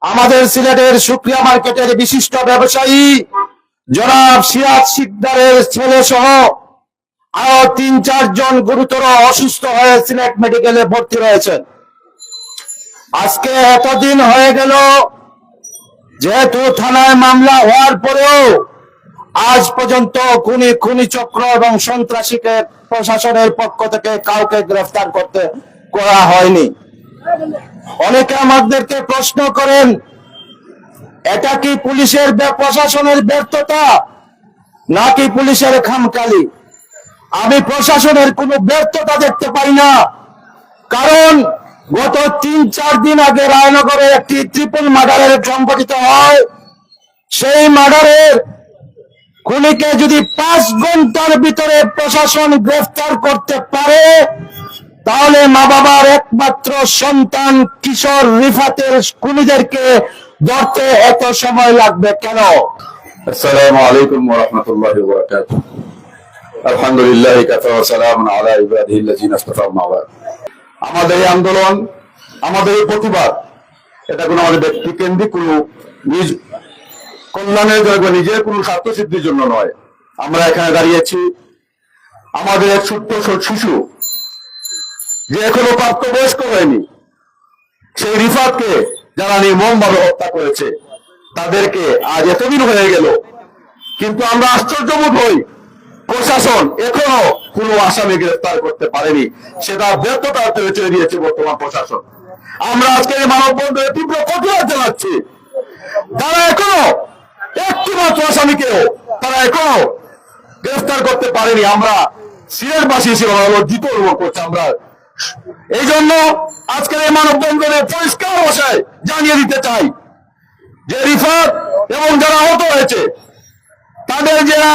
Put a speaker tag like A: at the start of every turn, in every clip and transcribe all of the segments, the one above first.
A: আমাদের সিলেটের শুকরিয়া মার্কেটের বিশিষ্ট ব্যবসায়ী জনাব সিরাজ শিকদারের ছেলে সহ আরো ৩-৪ জন গুরুতর অসুস্থ হয়ে সিলেট মেডিকেলে ভর্তি রয়েছেন। আজকে এতদিন হয়ে গেল, যেহেতু থানায় মামলা হওয়ার পরেও আজ পর্যন্ত খুনি চক্র এবং সন্ত্রাসীকে প্রশাসনের পক্ষ থেকে কাউকে গ্রেফতার করা হয়নি। অনেকে আমাদেরকে প্রশ্ন করেন, এটা কি পুলিশের প্রশাসনের ব্যর্থতা নাকি পুলিশের খামখেয়ালি? আমি প্রশাসনের কোনো ব্যর্থতা দেখতে পাই না, কারণ গত ৩-৪ দিন আগে রায়নগরে একটি ট্রিপল মার্ডারের সংঘটিত হয়। সেই মার্ডারের খুনিকে যদি ৫ ঘন্টার ভিতরে প্রশাসন গ্রেফতার করতে পারে, তাহলে মা বাবার একমাত্র সন্তান কিশোর রিফাতের খুনিদেরকে ধরতে এত সময় লাগবে কেন?
B: আসসালামু আলাইকুম ওয়া রাহমাতুল্লাহি ওয়া বারাকাতুহু। আলহামদুলিল্লাহ কাফা ওয়া সালামুন আলা ইবাদিহিল্লাযিনা ইসতাফা আম্মা বা'দ। আমাদের এই আন্দোলন, আমাদের এই প্রতিবাদ, এটা কোনো আমাদের ব্যক্তিকেন্দ্রিক কোনো নিজ কল্যাণের জন্য, নিজের কোনো স্বার্থসিদ্ধির জন্য নয়। আমরা এখানে দাঁড়িয়েছি আমাদের এক ছোট্ট শিশু যে এখনো প্রাপ্তবয়স্ক হয়নি, সেই রিফাতকে যারা নির্মমভাবে হত্যা করেছে, তাদেরকে আজ এতদিন হয়ে গেল, কিন্তু আমরা আশ্চর্যবোধ হই প্রশাসন এখনো কোনো আসামি গ্রেফতার করতে পারেনি। সেটা ব্যর্থতার চলে দিয়েছে বর্তমান প্রশাসন। আমরা আজকে মানববন্ধনে তীব্র প্রতিবাদ জানাচ্ছি। তারা এখনো একটি মাত্র আসামিকেও তারা এখনো গ্রেফতার করতে পারেনি। আমরা সিলেটবাসী হিসেবে লজ্জিত অনুভব করছি। আমরা এই জন্য আজকের এই মানববন্ধনে পরিষ্কার ভাষায় জানিয়ে দিতে চাই যে রিফাত এবং যারা আহত হয়েছে, তাদের যারা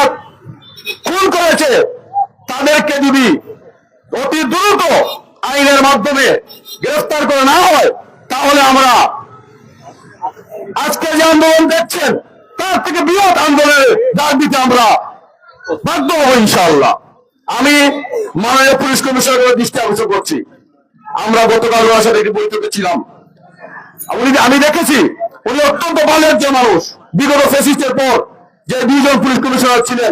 B: খুন করেছে, তাদেরকে যদি অতি দ্রুত আইনের মাধ্যমে গ্রেফতার করে না হয়, তাহলে আমরা আজকে যে আন্দোলন দেখছেন তার থেকে বৃহৎ আন্দোলনের ডাক দিতে আমরা বাধ্য হবো ইনশাআল্লাহ। আমি মাননীয় পুলিশ কমিশনারের দৃষ্টি আকর্ষণ করছি। আমরা গতকাল ওনার সাথে একটি বৈঠকে ছিলাম। আমি দেখেছি উনি অত্যন্ত ভালো একজন মানুষ। বিগত ফ্যাসিস্টের পর যে 2 জন পুলিশ কমিশনার ছিলেন,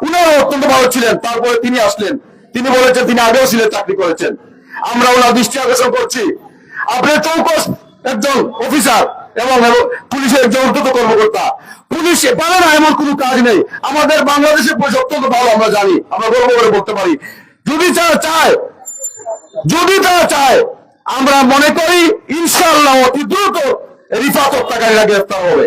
B: উনারা অত্যন্ত ভালো ছিলেন। তারপরে তিনি আসলেন, তিনি বলেছেন তিনি আগেও ছিলেন, চাকরি করেছেন। আমরা ওনার দৃষ্টি আকর্ষণ করছি, আপনি চৌকস একজন অফিসার এবং পুলিশের একজন ঊর্ধ্বতন কর্মকর্তা। পুলিশে পারে না এমন কোনো কাজ নেই। আমাদের বাংলাদেশের পুলিশ অত্যন্ত ভালো, আমরা জানি, আমরা গর্ব করে বলতে পারি। যদি তারা চায়, আমরা মনে করি ইনশাআল্লাহ অতি দ্রুত রিফাত হত্যাকারীরা গ্রেফতার হবে।